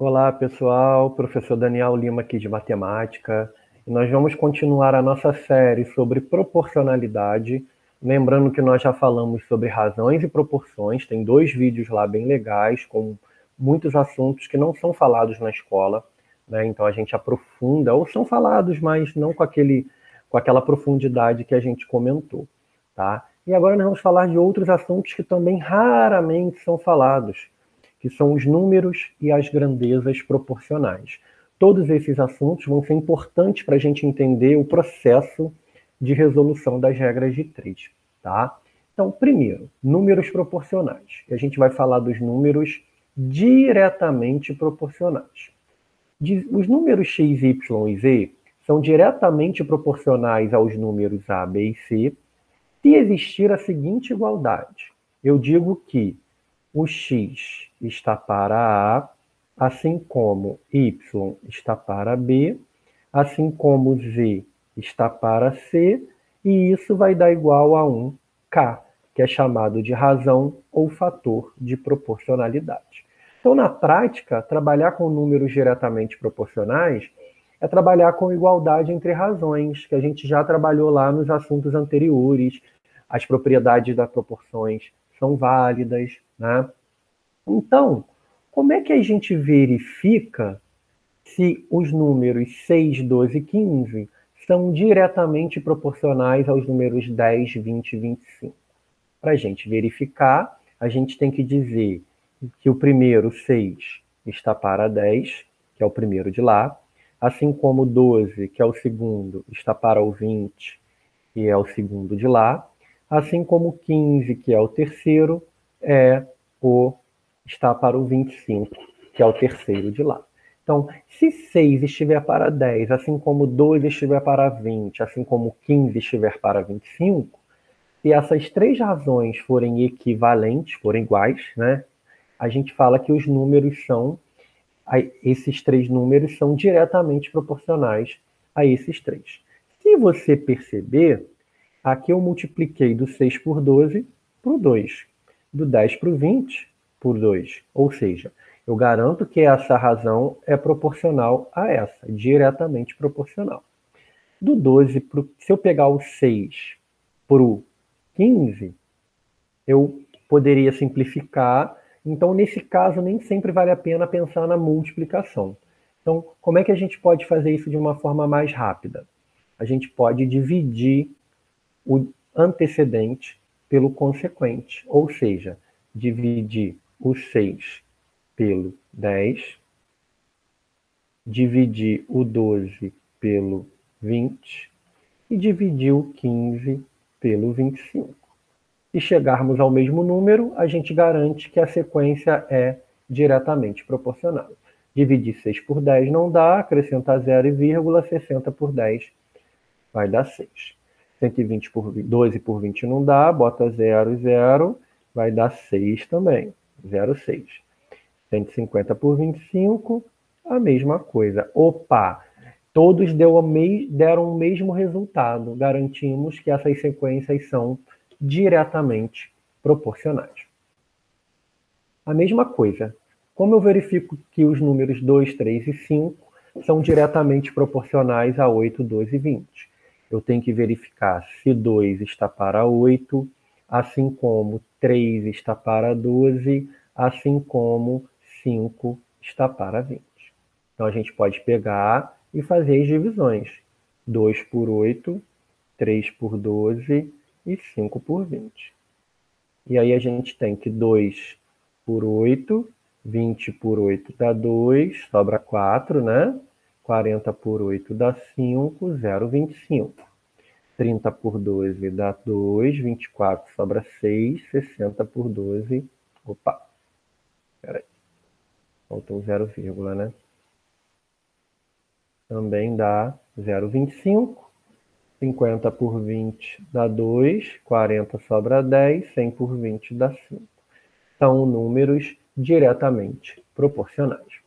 Olá, pessoal. Professor Daniel Lima aqui de Matemática. E nós vamos continuar a nossa série sobre proporcionalidade. Lembrando que nós já falamos sobre razões e proporções. Tem 2 vídeos lá bem legais, com muitos assuntos que não são falados na escola, né? Então a gente aprofunda, ou são falados, mas não com aquela profundidade que a gente comentou, tá? E agora nós vamos falar de outros assuntos que também raramente são falados, que são os números e as grandezas proporcionais. Todos esses assuntos vão ser importantes para a gente entender o processo de resolução das regras de três, tá? Então, primeiro, números proporcionais. A gente vai falar dos números diretamente proporcionais. Os números x, y e z são diretamente proporcionais aos números a, b e c se existir a seguinte igualdade. Eu digo que o x está para A, assim como y está para B, assim como z está para C, e isso vai dar igual a um k, que é chamado de razão ou fator de proporcionalidade. Então, na prática, trabalhar com números diretamente proporcionais é trabalhar com igualdade entre razões, que a gente já trabalhou lá nos assuntos anteriores. As propriedades das proporções são válidas, né? Então, como é que a gente verifica se os números 6, 12 e 15 são diretamente proporcionais aos números 10, 20 e 25? Para a gente verificar, a gente tem que dizer que o primeiro 6 está para 10, que é o primeiro de lá, assim como o 12, que é o segundo, está para o 20, que é o segundo de lá, assim como o 15, que é o terceiro, está para o 25, que é o terceiro de lá. Então, se 6 estiver para 10, assim como 2 estiver para 20, assim como 15 estiver para 25, se essas três razões forem equivalentes, forem iguais, né, a gente fala que os números são, esses três números são diretamente proporcionais a esses três. Se você perceber, aqui eu multipliquei do 6 por 12 por 2, do 10 por 20 por 2. Ou seja, eu garanto que essa razão é proporcional a essa, diretamente proporcional. Do 12, se eu pegar o 6 para o 15, eu poderia simplificar. Então, nesse caso, nem sempre vale a pena pensar na multiplicação. Então, como é que a gente pode fazer isso de uma forma mais rápida? A gente pode dividir o antecedente pelo consequente, ou seja, dividir o 6 pelo 10, dividir o 12 pelo 20 e dividir o 15 pelo 25. Se chegarmos ao mesmo número, a gente garante que a sequência é diretamente proporcional. Dividir 6 por 10 não dá, acrescentar 0, 60 por 10 vai dar 6. 120 por 12 por 20 não dá, bota 0, 0, vai dar 6 também, 0,6. 150 por 25, a mesma coisa. Opa, todos deram o mesmo resultado. Garantimos que essas sequências são diretamente proporcionais. A mesma coisa. Como eu verifico que os números 2, 3 e 5 são diretamente proporcionais a 8, 12 e 20? Eu tenho que verificar se 2 está para 8, assim como 3 está para 12, assim como 5 está para 20. Então a gente pode pegar e fazer as divisões. 2 por 8, 3 por 12 e 5 por 20. E aí a gente tem que 2 por 8, 20 por 8 dá 2, sobra 4, né? 40 por 8 dá 5, 0,25. 30 por 12 dá 2, 24 sobra 6, 60 por 12, opa, peraí, faltou 0, né? Também dá 0,25. 50 por 20 dá 2, 40 sobra 10, 100 por 20 dá 5. São números diretamente proporcionais.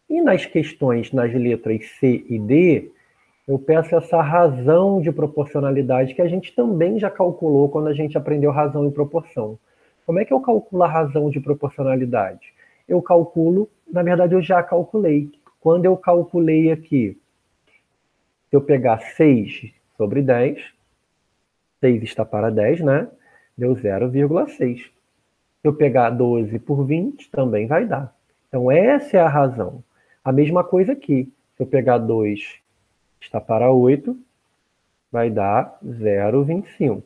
E nas questões nas letras C e D, eu peço essa razão de proporcionalidade que a gente também já calculou quando a gente aprendeu razão e proporção. Como é que eu calculo a razão de proporcionalidade? Eu calculo na verdade, eu já calculei. Quando eu calculei aqui, se eu pegar 6 sobre 10, 6 está para 10, né? Deu 0,6. Se eu pegar 12 por 20, também vai dar. Então, essa é a razão. A mesma coisa aqui. Se eu pegar 2 está para 8, vai dar 0,25.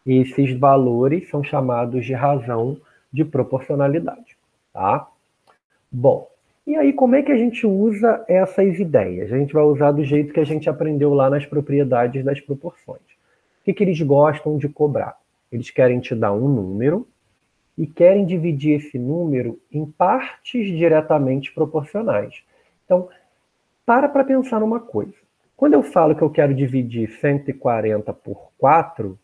Esses valores são chamados de razão de proporcionalidade, tá? Bom, e aí como é que a gente usa essas ideias? A gente vai usar do jeito que a gente aprendeu lá nas propriedades das proporções. O que eles gostam de cobrar? Eles querem te dar um número e querem dividir esse número em partes diretamente proporcionais. Então, para pensar numa coisa. Quando eu falo que eu quero dividir 140 por 4,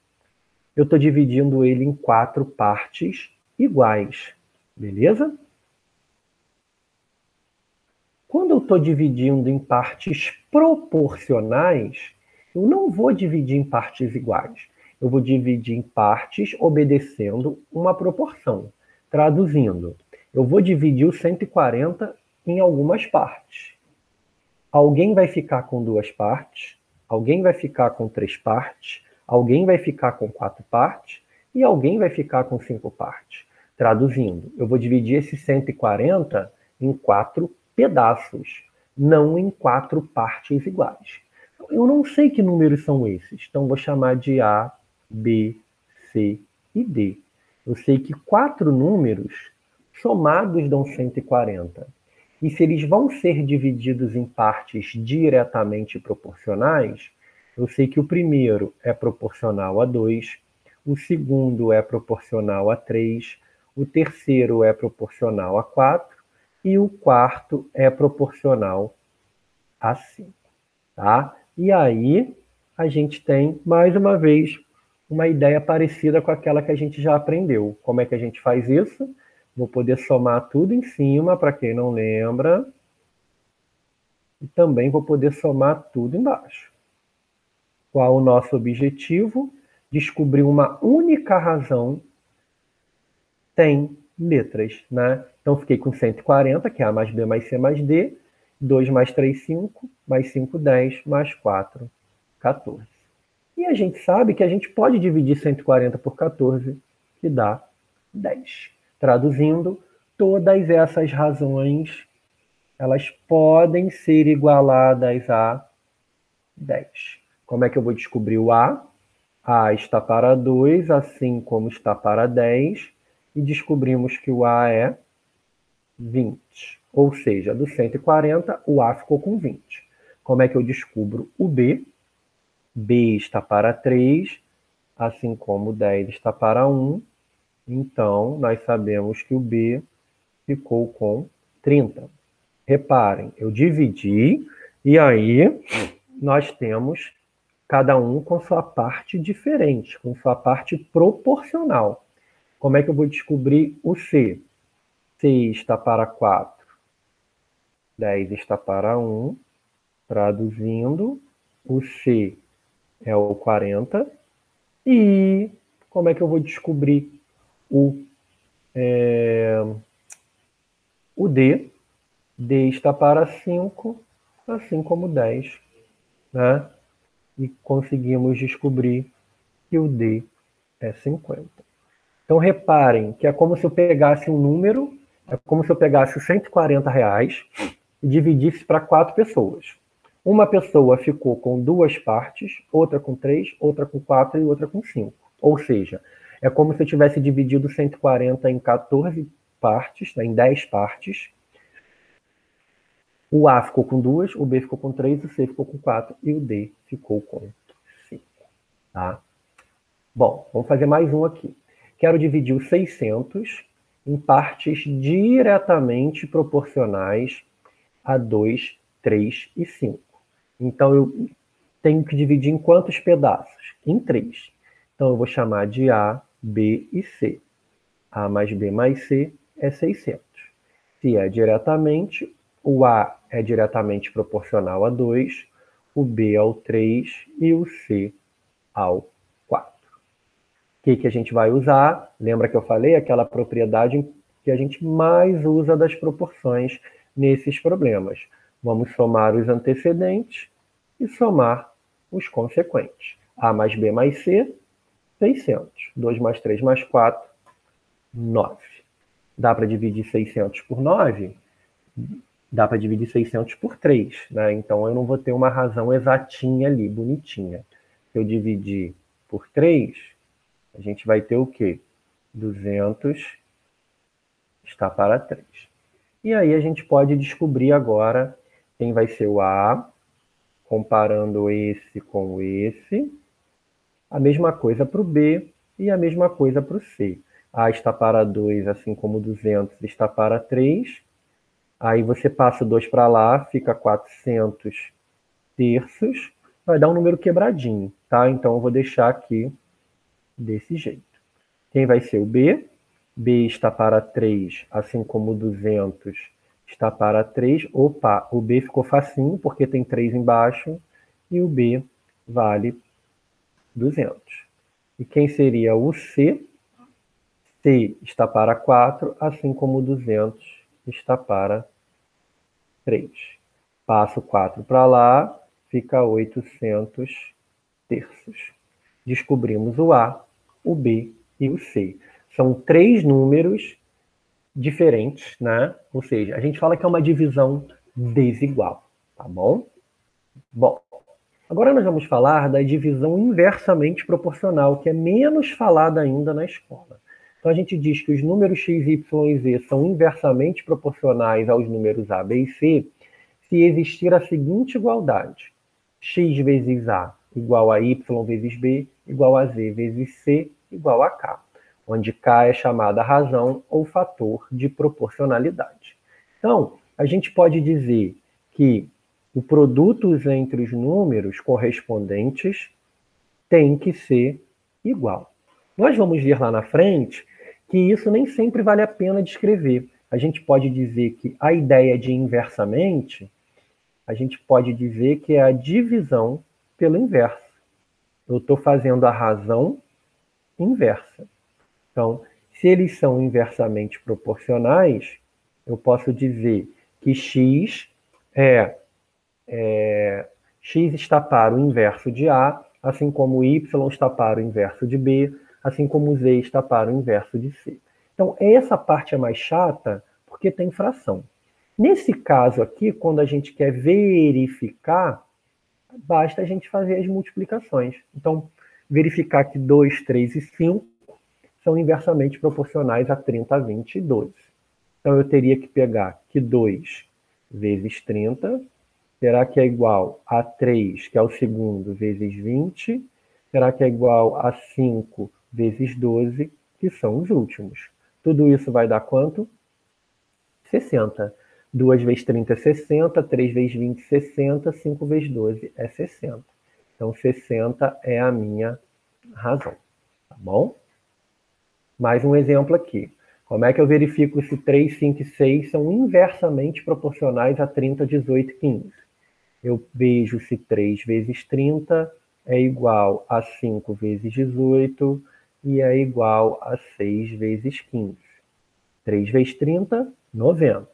eu estou dividindo ele em 4 partes iguais, beleza? Quando eu estou dividindo em partes proporcionais, eu não vou dividir em partes iguais. Eu vou dividir em partes obedecendo uma proporção. Traduzindo, eu vou dividir o 140 em algumas partes. Alguém vai ficar com 2 partes, alguém vai ficar com 3 partes, alguém vai ficar com 4 partes e alguém vai ficar com 5 partes. Traduzindo, eu vou dividir esse 140 em 4 pedaços, não em 4 partes iguais. Eu não sei que números são esses, então vou chamar de A, B, C e D. Eu sei que 4 números somados dão 140. E se eles vão ser divididos em partes diretamente proporcionais, eu sei que o primeiro é proporcional a 2, o segundo é proporcional a 3, o terceiro é proporcional a 4 e o quarto é proporcional a 5. Tá? E aí a gente tem, mais uma vez, uma ideia parecida com aquela que a gente já aprendeu. Como é que a gente faz isso? Vou poder somar tudo em cima, para quem não lembra. E também vou poder somar tudo embaixo. Qual o nosso objetivo? Descobrir uma única razão tem letras, né? Então, fiquei com 140, que é A mais B mais C mais D. 2 mais 3, 5. Mais 5, 10. Mais 4, 14. E a gente sabe que a gente pode dividir 140 por 14, que dá 10. Traduzindo, todas essas razões, elas podem ser igualadas a 10. Como é que eu vou descobrir o A? A está para 2, assim como está para 10, e descobrimos que o A é 20. Ou seja, do 140, o A ficou com 20. Como é que eu descubro o B? B está para 3, assim como 10 está para 1. Então, nós sabemos que o B ficou com 30. Reparem, eu dividi e aí nós temos cada um com sua parte diferente, com sua parte proporcional. Como é que eu vou descobrir o C? C está para 4, 10 está para 1. Traduzindo, o C é o 40. E como é que eu vou descobrir o D? D está para 5, assim como 10. Né? E conseguimos descobrir que o D é 50. Então, reparem que é como se eu pegasse um número, é como se eu pegasse os R$ 140 e dividisse para 4 pessoas. Uma pessoa ficou com 2 partes, outra com 3, outra com 4 e outra com 5. Ou seja, é como se eu tivesse dividido 140 em 14 partes, né, em 10 partes. O A ficou com 2, o B ficou com 3, o C ficou com 4 e o D ficou com 5. Tá? Bom, vamos fazer mais um aqui. Quero dividir os 600 em partes diretamente proporcionais a 2, 3 e 5. Então, eu tenho que dividir em quantos pedaços? Em 3. Então, eu vou chamar de A, B e C. A mais B mais C é 600. Se é diretamente, o A é diretamente proporcional a 2, o B ao 3 e o C ao 4. O que a gente vai usar? Lembra que eu falei aquela propriedade que a gente mais usa das proporções nesses problemas. Vamos somar os antecedentes e somar os consequentes. A mais B mais C, 600. 2 mais 3 mais 4, 9. Dá para dividir 600 por 9? Dá para dividir 600 por 3, né? Então eu não vou ter uma razão exatinha ali, bonitinha. Se eu dividir por 3, a gente vai ter o quê? 200 está para 3. E aí a gente pode descobrir agora quem vai ser o A, comparando esse com esse. A mesma coisa para o B e a mesma coisa para o C. A está para 2, assim como 200 está para 3. Aí você passa o 2 para lá, fica 400 terços. Vai dar um número quebradinho, tá? Então eu vou deixar aqui desse jeito. Quem vai ser o B? B está para 3, assim como 200 está para 3. Opa, o B ficou facinho, porque tem 3 embaixo. E o B vale 200. E quem seria o C? C está para 4, assim como 200 está para 3. Passo 4 para lá, fica 800 terços. Descobrimos o A, o B e o C. São 3 números diferentes, né? Ou seja, a gente fala que é uma divisão desigual, tá bom? Bom, agora nós vamos falar da divisão inversamente proporcional, que é menos falada ainda na escola. Então a gente diz que os números x, y e z são inversamente proporcionais aos números a, b e c se existir a seguinte igualdade: x vezes a igual a y vezes b igual a z vezes c igual a k, onde k é chamada razão ou fator de proporcionalidade. Então, a gente pode dizer que o produto entre os números correspondentes tem que ser igual. Nós vamos ver lá na frente que isso nem sempre vale a pena descrever. A gente pode dizer que a ideia de inversamente, a gente pode dizer que é a divisão pelo inverso. Eu estou fazendo a razão inversa. Então, se eles são inversamente proporcionais, eu posso dizer que x x está para o inverso de A, assim como y está para o inverso de B, assim como z está para o inverso de C. Então, essa parte é mais chata porque tem fração. Nesse caso aqui, quando a gente quer verificar, basta a gente fazer as multiplicações. Então, verificar que 2, 3 e 5 são inversamente proporcionais a 30, 20 e 12. Então, eu teria que pegar que 2 vezes 30 será que é igual a 3, que é o segundo, vezes 20, será que é igual a 5 vezes 12, que são os últimos. Tudo isso vai dar quanto? 60. 2 vezes 30 é 60, 3 vezes 20 é 60, 5 vezes 12 é 60. Então, 60 é a minha razão, tá bom? Mais um exemplo aqui. Como é que eu verifico se 3, 5 e 6 são inversamente proporcionais a 30, 18 e 15? Eu vejo se 3 vezes 30 é igual a 5 vezes 18 e é igual a 6 vezes 15. 3 vezes 30, 90.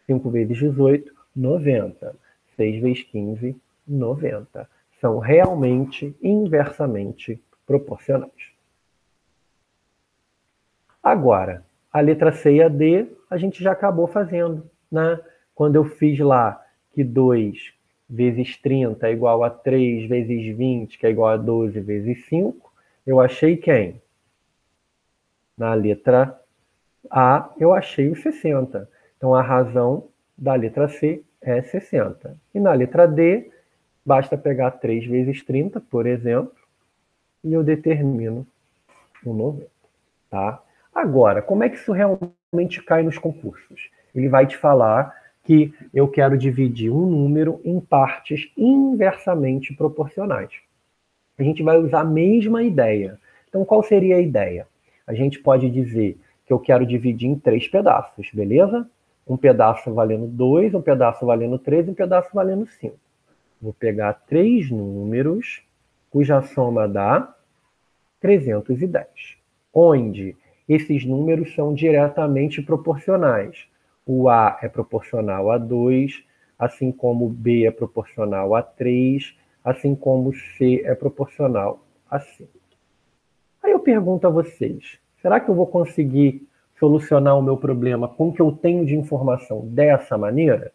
5 vezes 18, 90. 6 vezes 15, 90. São realmente inversamente proporcionais. Agora, a letra C e a D, a gente já acabou fazendo, né? Quando eu fiz lá que 2 vezes 30 é igual a 3 vezes 20, que é igual a 12 vezes 5, eu achei quem? Na letra A, eu achei o 60. Então, a razão da letra C é 60. E na letra D, basta pegar 3 vezes 30, por exemplo, e eu determino o 90. Tá? Agora, como é que isso realmente cai nos concursos? Ele vai te falar que eu quero dividir um número em partes inversamente proporcionais. A gente vai usar a mesma ideia. Então, qual seria a ideia? A gente pode dizer que eu quero dividir em 3 pedaços, beleza? Um pedaço valendo 2, um pedaço valendo 3 e um pedaço valendo 5. Vou pegar 3 números, cuja soma dá 310. Onde esses números são diretamente proporcionais. O A é proporcional a 2, assim como o B é proporcional a 3, assim como o C é proporcional a 5. Aí eu pergunto a vocês, será que eu vou conseguir solucionar o meu problema com o que eu tenho de informação dessa maneira?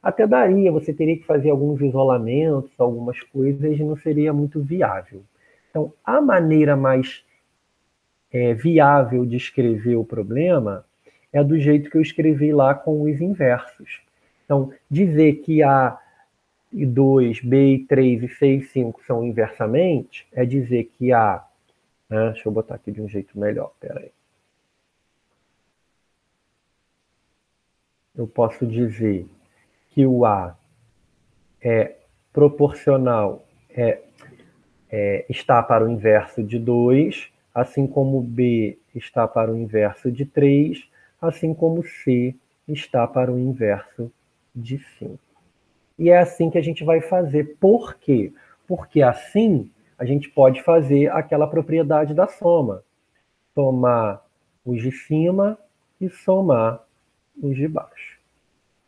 Até daria, você teria que fazer alguns isolamentos, algumas coisas, e não seria muito viável. Então, a maneira mais viável de escrever o problema é do jeito que eu escrevi lá com os inversos. Então, dizer que A e 2, B e 3 e C e 5 são inversamente, é dizer que A, né, deixa eu botar aqui de um jeito melhor, peraí. Eu posso dizer que o A é proporcional, está para o inverso de 2, assim como B está para o inverso de 3, assim como C está para o inverso de 5. E é assim que a gente vai fazer. Por quê? Porque assim a gente pode fazer aquela propriedade da soma. Somar os de cima e somar os de baixo.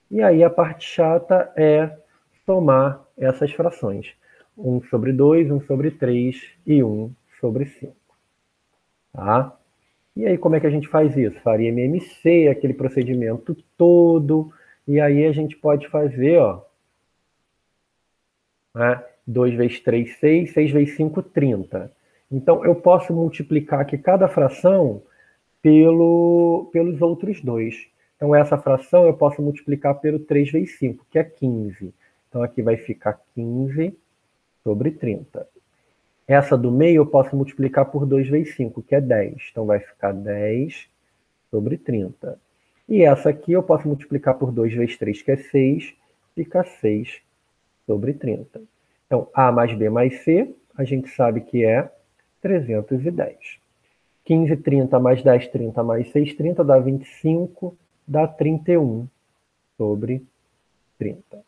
E aí a parte chata é somar essas frações. 1 sobre 2, 1 sobre 3 e 1 sobre 5. Tá? E aí como é que a gente faz isso? Faria MMC, aquele procedimento todo. E aí a gente pode fazer, ó, né? 2 vezes 3, 6, 6 vezes 5, 30. Então eu posso multiplicar aqui cada fração pelos outros dois. Então, essa fração eu posso multiplicar pelo 3 vezes 5, que é 15. Então, aqui vai ficar 15 sobre 30. Essa do meio eu posso multiplicar por 2 vezes 5, que é 10. Então, vai ficar 10 sobre 30. E essa aqui eu posso multiplicar por 2 vezes 3, que é 6, fica 6 sobre 30. Então, A mais B mais C, a gente sabe que é 310. 15, 30 mais 10, 30 mais 6, 30 dá 25, dá 31 sobre 30.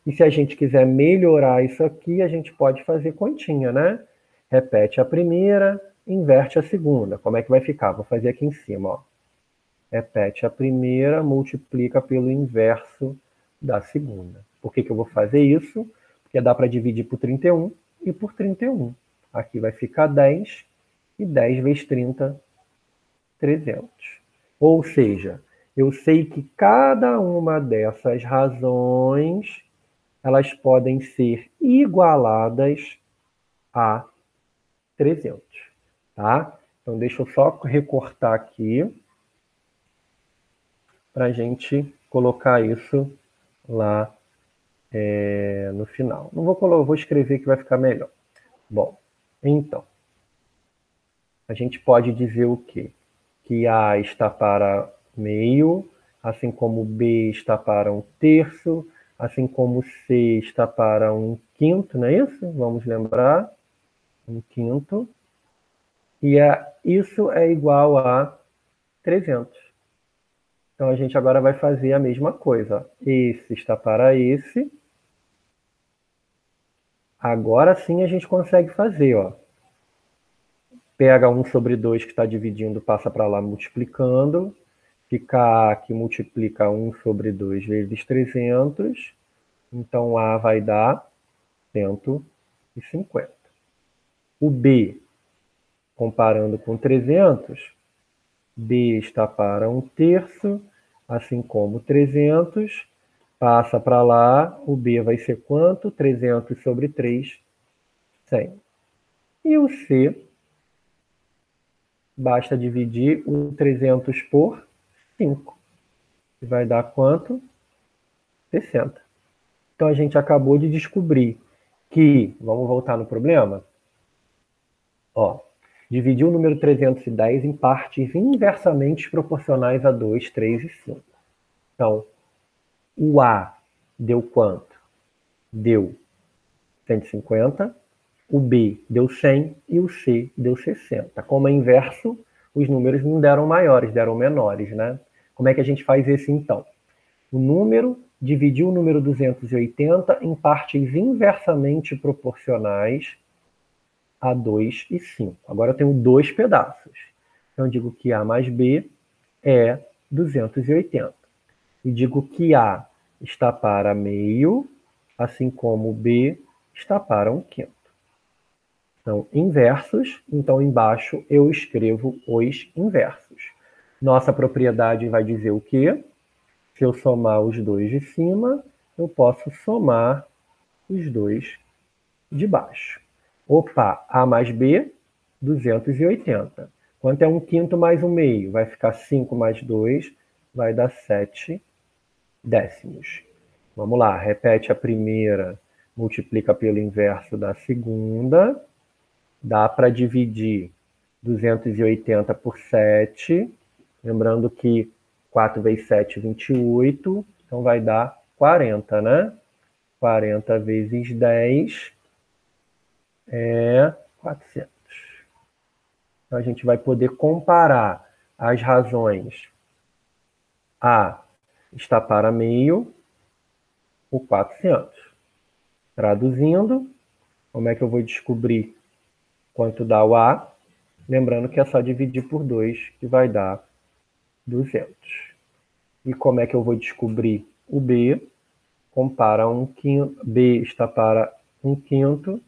E se a gente quiser melhorar isso aqui, a gente pode fazer continha, né? Repete a primeira, inverte a segunda. Como é que vai ficar? Vou fazer aqui em cima, ó. Repete a primeira, multiplica pelo inverso da segunda. Por que eu vou fazer isso? Porque dá para dividir por 31 e por 31. Aqui vai ficar 10, e 10 vezes 30, 300. Ou seja, eu sei que cada uma dessas razões, elas podem ser igualadas a 300, tá? Então, deixa eu só recortar aqui para a gente colocar isso lá no final. Não vou colocar, vou escrever que vai ficar melhor. Bom, então, a gente pode dizer o quê? Que A está para meio, assim como B está para um terço, assim como C está para um quinto, não é isso? Vamos lembrar, um quinto. E isso é igual a 300. Então a gente agora vai fazer a mesma coisa. Esse está para esse. Agora sim a gente consegue fazer, ó. Pega 1 sobre 2 que está dividindo, passa para lá multiplicando. Fica A que multiplica 1 sobre 2 vezes 300. Então, A vai dar 150. O B, comparando com 300, B está para um terço, assim como 300. Passa para lá, o B vai ser quanto? 300 sobre 3, 100. E o C, basta dividir o 300 por 5. E vai dar quanto? 60. Então a gente acabou de descobrir que, vamos voltar no problema? Ó, dividir o número 310 em partes inversamente proporcionais a 2, 3 e 5. Então, o A deu quanto? Deu 150, o B deu 100 e o C deu 60. Como é inverso, os números não deram maiores, deram menores, né? Como é que a gente faz isso então? O número dividiu o número 280 em partes inversamente proporcionais a 2 e 5. Agora eu tenho dois pedaços. Então, eu digo que A mais B é 280. E digo que A está para meio, assim como B está para 1/5. Então, inversos. Então, embaixo eu escrevo os inversos. Nossa propriedade vai dizer o quê? Se eu somar os dois de cima, eu posso somar os dois de baixo. Opa, A mais B, 280. Quanto é 1/5 mais 1/2? Vai ficar 5 mais 2, vai dar 7 décimos. Vamos lá, repete a primeira, multiplica pelo inverso da segunda. Dá para dividir 280 por 7. Lembrando que 4 vezes 7, 28. Então vai dar 40, né? 40 vezes 10 é 400. Então a gente vai poder comparar as razões. A está para meio, o 400. Traduzindo, como é que eu vou descobrir quanto dá o A? Lembrando que é só dividir por 2, que vai dar 200. E como é que eu vou descobrir o B? Compara 1/5. B está para 1/5,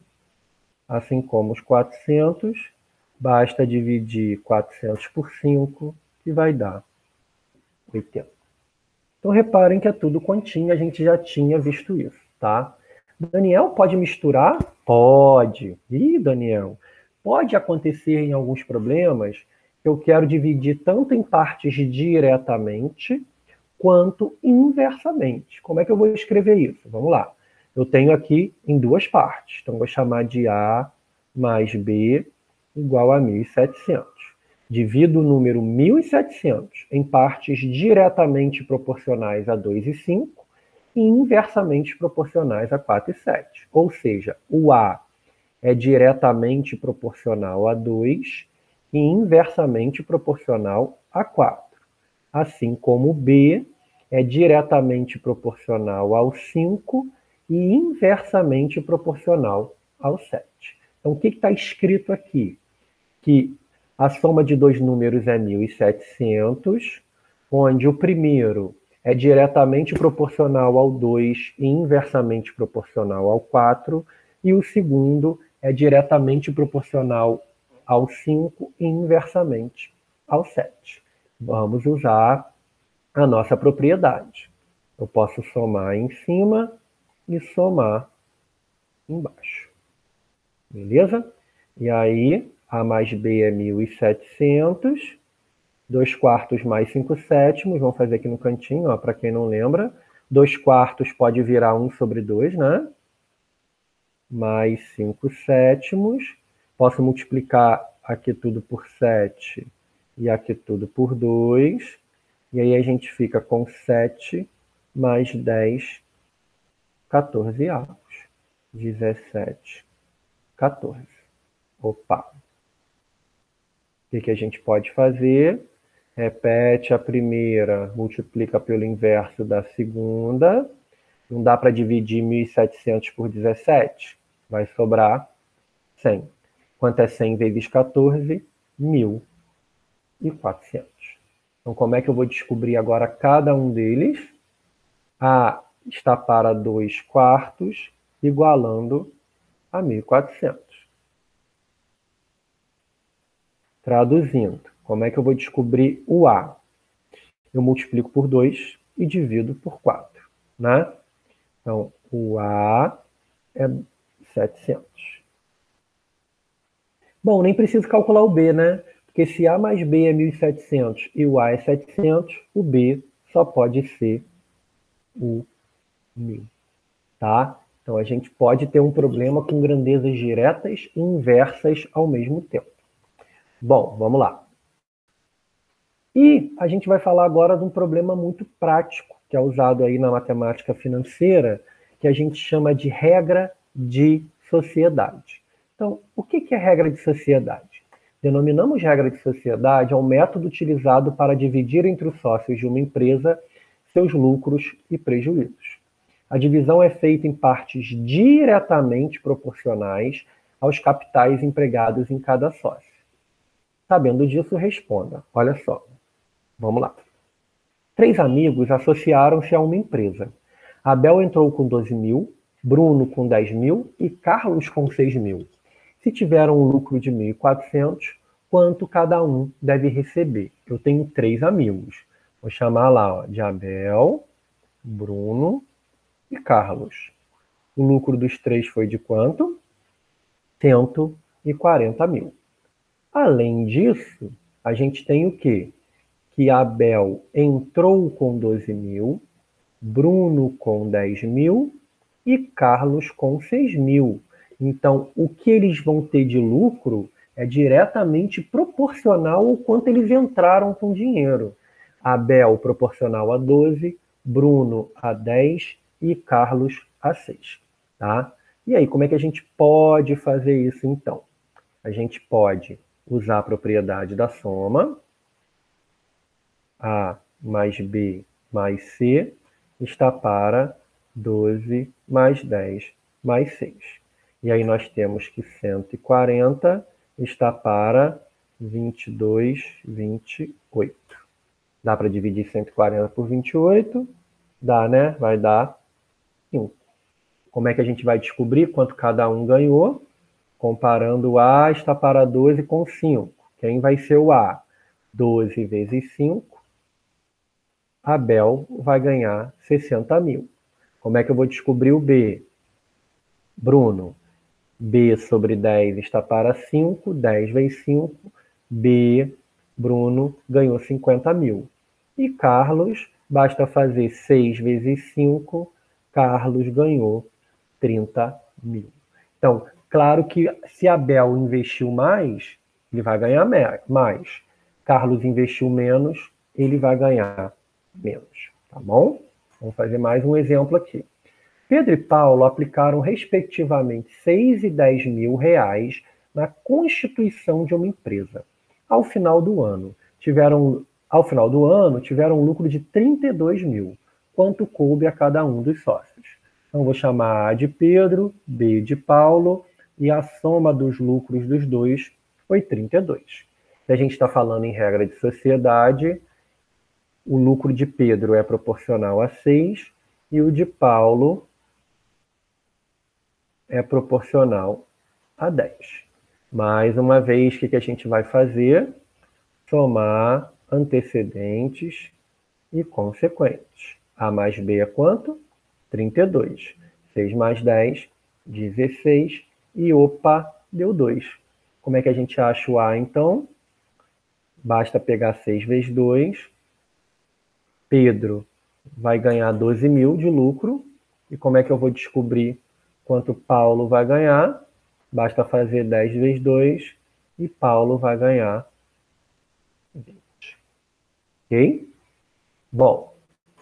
assim como os 400. Basta dividir 400 por 5, que vai dar 80. Então, reparem que é tudo continha, a gente já tinha visto isso, tá? Daniel, pode misturar? Pode. Ih, Daniel, pode acontecer em alguns problemas que eu quero dividir tanto em partes diretamente quanto inversamente. Como é que eu vou escrever isso? Vamos lá. Eu tenho aqui em duas partes. Então, vou chamar de A mais B igual a 1.700. Divido o número 1.700 em partes diretamente proporcionais a 2 e 5 e inversamente proporcionais a 4 e 7. Ou seja, o A é diretamente proporcional a 2 e inversamente proporcional a 4. Assim como o B é diretamente proporcional ao 5 e inversamente proporcional ao 7. Então, o que está escrito aqui? Que a soma de dois números é 1.700, onde o primeiro é diretamente proporcional ao 2 e inversamente proporcional ao 4, e o segundo é diretamente proporcional ao 5 e inversamente ao 7. Vamos usar a nossa propriedade. Eu posso somar em cima e somar embaixo. Beleza? E aí, A mais B é 1.700. 2 quartos mais 5 sétimos. Vamos fazer aqui no cantinho, para quem não lembra. 2 quartos pode virar 1 sobre 2, né? Mais 5 sétimos. Posso multiplicar aqui tudo por 7 e aqui tudo por 2. E aí a gente fica com 7 mais 10, 14 avos. 17, 14. Opa! O que a gente pode fazer? Repete a primeira, multiplica pelo inverso da segunda. Não dá para dividir 1.700 por 17? Vai sobrar 100. Quanto é 100 vezes 14? 1.400. Então, como é que eu vou descobrir agora cada um deles? A está para 2 quartos, igualando a 1.400. Traduzindo, como é que eu vou descobrir o A? Eu multiplico por 2 e divido por 4, né? Então, o A é 700. Bom, nem preciso calcular o B, né? Porque se A mais B é 1.700 e o A é 700, o B só pode ser o 1.000, tá? Então, a gente pode ter um problema com grandezas diretas e inversas ao mesmo tempo. Bom, vamos lá. E a gente vai falar agora de um problema muito prático, que é usado aí na matemática financeira, que a gente chama de regra de sociedade. Então, o que é regra de sociedade? Denominamos regra de sociedade ao método utilizado para dividir entre os sócios de uma empresa seus lucros e prejuízos. A divisão é feita em partes diretamente proporcionais aos capitais empregados em cada sócio. Sabendo disso, responda. Olha só, vamos lá. 3 amigos associaram-se a uma empresa. Abel entrou com 12 mil, Bruno com 10 mil e Carlos com 6 mil. Se tiveram um lucro de 1.400, quanto cada um deve receber? Eu tenho 3 amigos. Vou chamar lá de Abel, Bruno e Carlos. O lucro dos 3 foi de quanto? 140 mil. Além disso, a gente tem o quê? Que Abel entrou com 12 mil, Bruno com 10 mil e Carlos com 6 mil. Então, o que eles vão ter de lucro é diretamente proporcional ao quanto eles entraram com dinheiro. Abel proporcional a 12, Bruno a 10 e Carlos a 6. Tá? E aí, como é que a gente pode fazer isso então? A gente pode usar a propriedade da soma. A mais B mais C está para 12 mais 10 mais 6. E aí nós temos que 140 está para 22, 28. Dá para dividir 140 por 28? Dá, né? Vai dar 5. Como é que a gente vai descobrir quanto cada um ganhou? Comparando o A está para 12 com 5. Quem vai ser o A? 12 vezes 5. Abel vai ganhar 60 mil. Como é que eu vou descobrir o B? Bruno, B sobre 10 está para 5, 10 vezes 5, B, Bruno, ganhou 50 mil. E Carlos, basta fazer 6 vezes 5, Carlos ganhou 30 mil. Então, claro que se Abel investiu mais, ele vai ganhar mais. Carlos investiu menos, ele vai ganhar menos, tá bom? Vamos fazer mais um exemplo aqui. Pedro e Paulo aplicaram respectivamente 6 e 10 mil reais na constituição de uma empresa. Ao final do ano, tiveram um lucro de 32 mil, quanto coube a cada um dos sócios. Então, vou chamar A de Pedro, B de Paulo, e a soma dos lucros dos dois foi 32. Se a gente está falando em regra de sociedade, o lucro de Pedro é proporcional a 6 e o de Paulo é proporcional a 10. Mais uma vez, o que a gente vai fazer? Somar antecedentes e consequentes. A mais B é quanto? 32. 6 mais 10, 16. E opa, deu 2. Como é que a gente acha o A, então? Basta pegar 6 vezes 2. Pedro vai ganhar 12 mil de lucro. E como é que eu vou descobrir quanto Paulo vai ganhar? Basta fazer 10 vezes 2 e Paulo vai ganhar 20. Ok? Bom,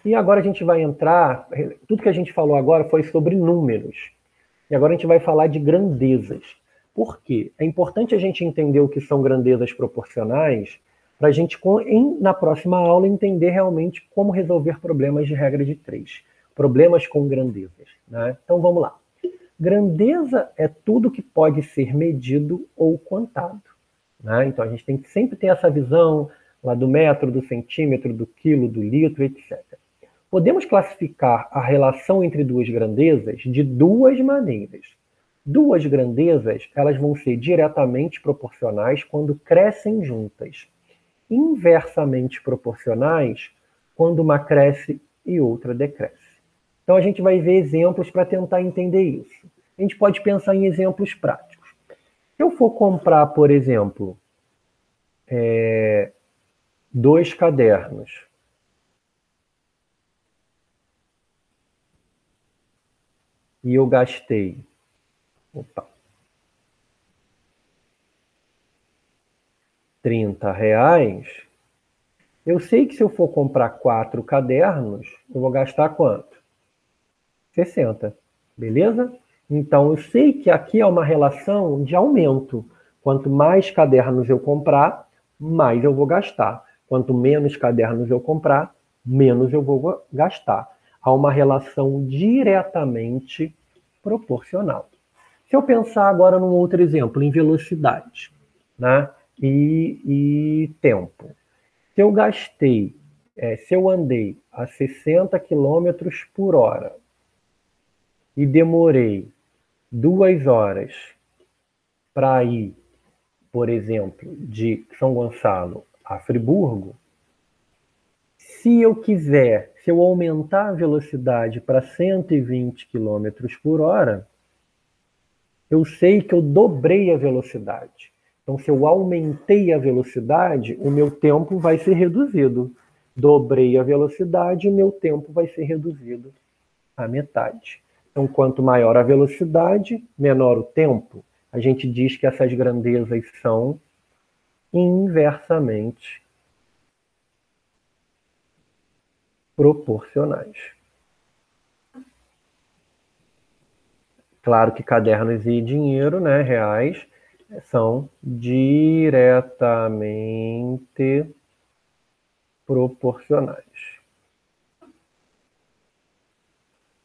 e agora a gente vai entrar... Tudo que a gente falou agora foi sobre números. E agora a gente vai falar de grandezas. Por quê? É importante a gente entender o que são grandezas proporcionais para a gente, na próxima aula, entender realmente como resolver problemas de regra de 3. Problemas com grandezas. Né? Então vamos lá. Grandeza é tudo que pode ser medido ou contado. Né? Então a gente tem que sempre ter essa visão lá do metro, do centímetro, do quilo, do litro, etc. Podemos classificar a relação entre duas grandezas de duas maneiras. Duas grandezas, elas vão ser diretamente proporcionais quando crescem juntas. Inversamente proporcionais quando uma cresce e outra decresce. Então a gente vai ver exemplos para tentar entender isso. A gente pode pensar em exemplos práticos. Se eu for comprar, por exemplo, 2 cadernos, e eu gastei R$30, eu sei que se eu for comprar 4 cadernos, eu vou gastar quanto? 60, beleza? Então eu sei que aqui é uma relação de aumento. Quanto mais cadernos eu comprar, mais eu vou gastar. Quanto menos cadernos eu comprar, menos eu vou gastar. Há uma relação diretamente proporcional. Se eu pensar agora num outro exemplo, em velocidade, né? e tempo. Se eu andei a 60 quilômetros por hora e demorei 2 horas para ir, por exemplo, de São Gonçalo a Friburgo, se eu aumentar a velocidade para 120 quilômetros por hora, eu sei que eu dobrei a velocidade. Então, se eu aumentei a velocidade, o meu tempo vai ser reduzido. Dobrei a velocidade, o meu tempo vai ser reduzido à metade. Então, quanto maior a velocidade, menor o tempo. A gente diz que essas grandezas são inversamente proporcionais. Claro que cadernos e dinheiro, né, reais, são diretamente proporcionais.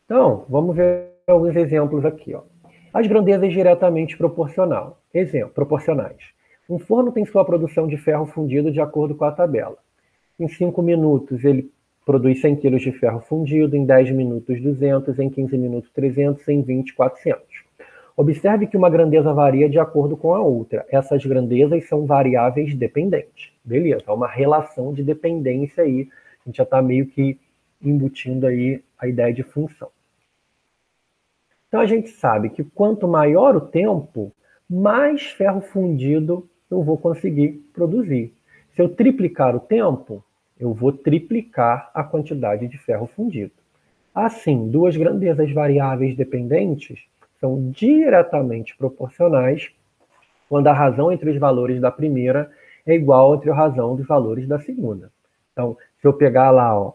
Então, vamos ver alguns exemplos aqui. Ó. As grandezas diretamente proporcionais. Um forno tem sua produção de ferro fundido de acordo com a tabela. Em 5 minutos, ele produz 100 kg de ferro fundido, em 10 minutos 200, em 15 minutos 300, em 20, 400. Observe que uma grandeza varia de acordo com a outra. Essas grandezas são variáveis dependentes. Beleza, há uma relação de dependência aí. A gente já está meio que embutindo aí a ideia de função. Então a gente sabe que quanto maior o tempo, mais ferro fundido eu vou conseguir produzir. Se eu triplicar o tempo, eu vou triplicar a quantidade de ferro fundido. Assim, duas grandezas variáveis dependentes são diretamente proporcionais quando a razão entre os valores da primeira é igual entre a razão dos valores da segunda. Então, se eu pegar lá, ó,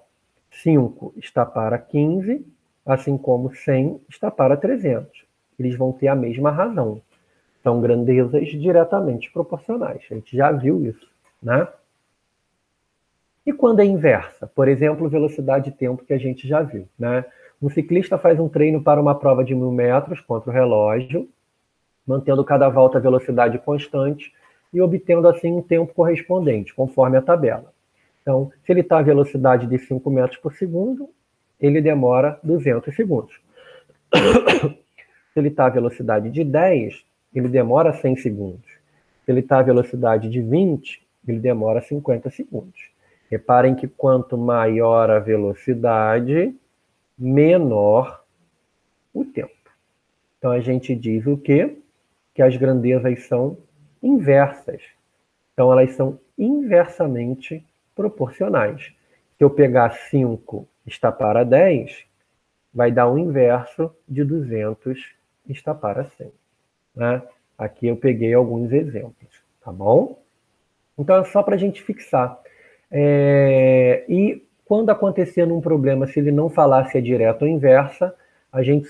5 está para 15, assim como 100 está para 300. Eles vão ter a mesma razão. São grandezas diretamente proporcionais. A gente já viu isso, né? E quando é inversa? Por exemplo, velocidade e tempo que a gente já viu, né? Um ciclista faz um treino para uma prova de 1.000 metros contra o relógio, mantendo cada volta a velocidade constante e obtendo assim um tempo correspondente, conforme a tabela. Então, se ele está a velocidade de 5 metros por segundo, ele demora 200 segundos. Se ele está a velocidade de 10, ele demora 100 segundos. Se ele está a velocidade de 20, ele demora 50 segundos. Reparem que quanto maior a velocidade, menor o tempo. Então a gente diz o quê? Que as grandezas são inversas. Então elas são inversamente proporcionais. Se eu pegar 5 está para 10, vai dar o inverso de 200 está para 100. Né? Aqui eu peguei alguns exemplos, tá bom? Então é só para a gente fixar. E quando acontecer um problema, se ele não falar se é direta ou inversa, a gente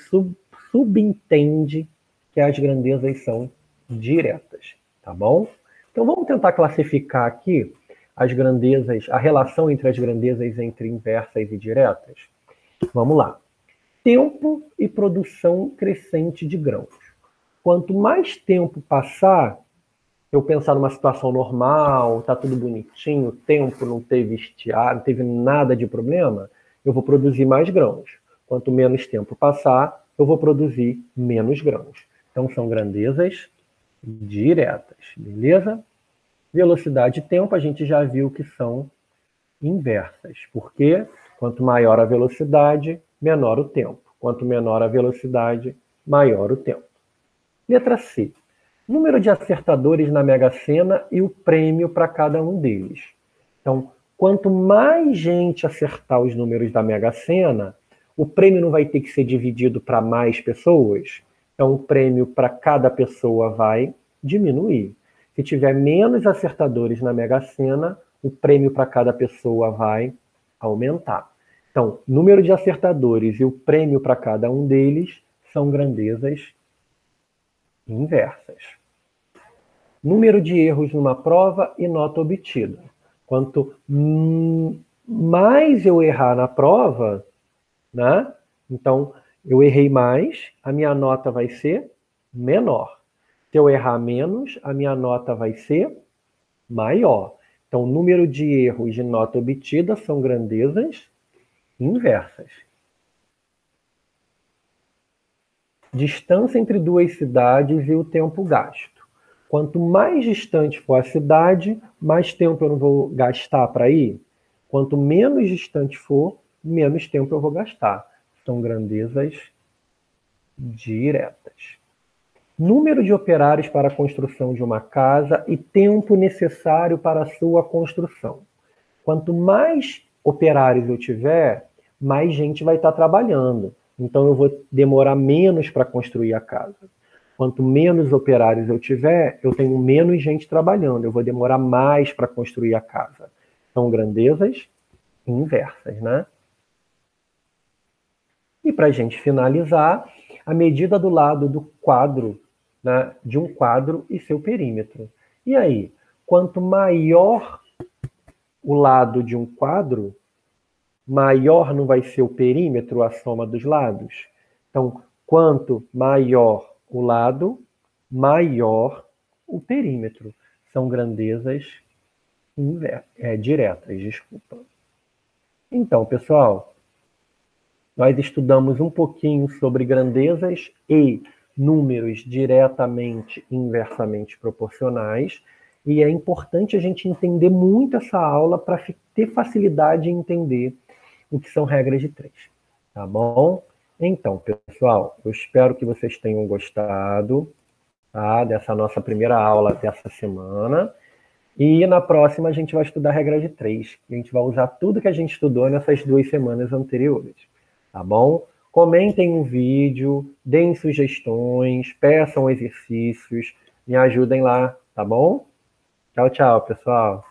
subentende que as grandezas são diretas, tá bom? Então vamos tentar classificar aqui as grandezas, a relação entre as grandezas entre inversas e diretas. Vamos lá. Tempo e produção crescente de grãos. Quanto mais tempo passar, eu pensar numa situação normal, tá tudo bonitinho, o tempo não teve estiagem, não teve nada de problema, eu vou produzir mais grãos. Quanto menos tempo passar, eu vou produzir menos grãos. Então são grandezas diretas, beleza? Velocidade e tempo a gente já viu que são inversas, porque quanto maior a velocidade, menor o tempo. Quanto menor a velocidade, maior o tempo. Letra C. Número de acertadores na Mega Sena e o prêmio para cada um deles. Então, quanto mais gente acertar os números da Mega Sena, o prêmio não vai ter que ser dividido para mais pessoas. Então, o prêmio para cada pessoa vai diminuir. Se tiver menos acertadores na Mega Sena, o prêmio para cada pessoa vai aumentar. Então, número de acertadores e o prêmio para cada um deles são grandezas inversas. Número de erros numa prova e nota obtida. Quanto mais eu errar na prova, né? Então, eu errei mais, a minha nota vai ser menor. Se eu errar menos, a minha nota vai ser maior. Então, o número de erros de nota obtida são grandezas inversas. Distância entre duas cidades e o tempo gasto. Quanto mais distante for a cidade, mais tempo eu não vou gastar para ir. Quanto menos distante for, menos tempo eu vou gastar. São grandezas diretas. Número de operários para a construção de uma casa e tempo necessário para a sua construção. Quanto mais operários eu tiver, mais gente vai estar trabalhando. Então eu vou demorar menos para construir a casa. Quanto menos operários eu tiver, eu tenho menos gente trabalhando. Eu vou demorar mais para construir a casa. São grandezas inversas, né? E para a gente finalizar, a medida do lado do quadro, né, de um quadro e seu perímetro. E aí, quanto maior o lado de um quadro, maior não vai ser o perímetro, a soma dos lados? Então, quanto maior o lado, maior o perímetro. São grandezas diretas, desculpa. Então, pessoal, nós estudamos um pouquinho sobre grandezas e números diretamente e inversamente proporcionais, e é importante a gente entender muito essa aula para ter facilidade em entender o que são regras de três, tá bom? Então, pessoal, eu espero que vocês tenham gostado, tá, dessa nossa primeira aula dessa semana, e na próxima a gente vai estudar a regra de três, a gente vai usar tudo que a gente estudou nessas 2 semanas anteriores, tá bom? Comentem o vídeo, deem sugestões, peçam exercícios, me ajudem lá, tá bom? Tchau, tchau, pessoal.